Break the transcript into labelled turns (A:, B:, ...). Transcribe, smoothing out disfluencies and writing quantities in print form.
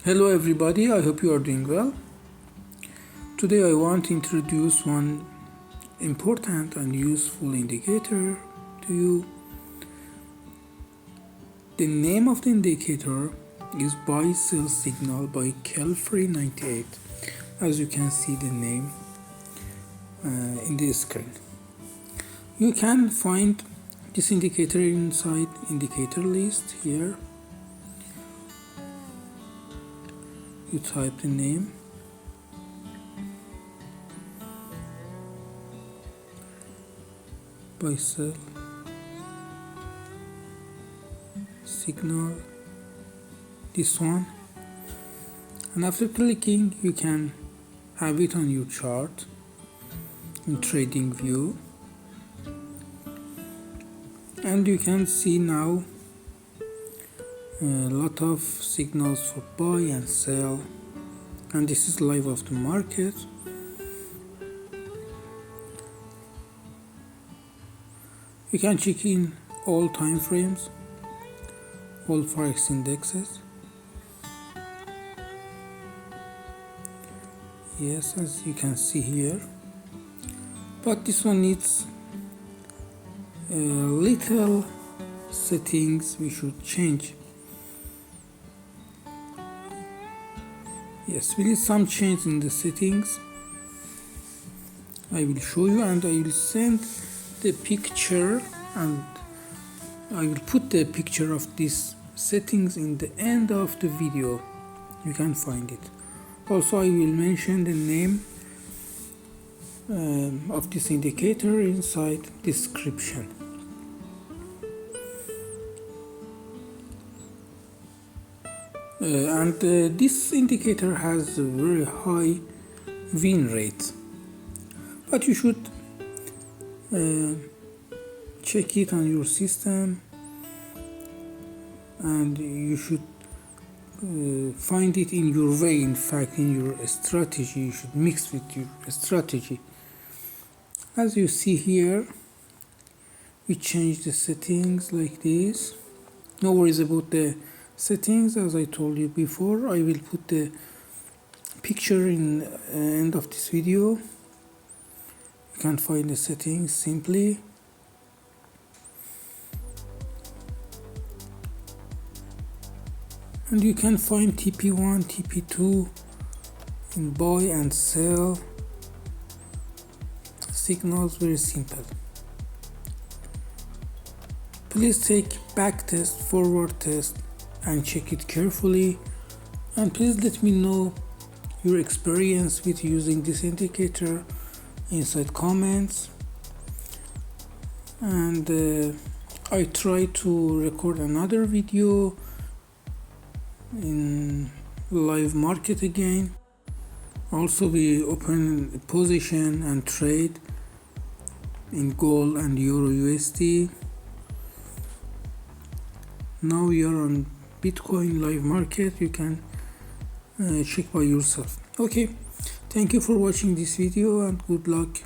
A: Hello everybody, I hope you are doing well. Today I want to introduce one important and useful indicator to you. The name of the indicator is buy sell signal by Kelfrey98, as you can see the name in the screen. You can find this indicator inside indicator list here. You type the name, buy sell signal, this one, and after clicking you can have it on your chart in trading view, and you can see now a lot of signals for buy and sell, and this is live of the market. You can check in all time frames, all forex indexes. Yes, as you can see here, but this one needs little settings we should change. Yes, we need some change in the settings. I will show you, and I will send the picture, and I will put the picture of these settings in the end of the video. You can find it. Also, I will mention the name of this indicator inside description. This indicator has a very high win rate, but you should check it on your system, and you should find it in your way. In fact, in your strategy, you should mix with your strategy. As you see here, we change the settings like this. No worries about the settings, as I told you before. I will put the picture in the end of this video. You can find the settings simply. And you can find TP1, TP2 in buy and sell signals, very simple. Please take back test, forward test, and check it carefully, and please let me know your experience with using this indicator inside comments. And I try to record another video in live market again. Also, we open a position and trade in gold and euro USD. Now we are on Bitcoin live market. You can check by yourself. Okay, thank you for watching this video, and good luck.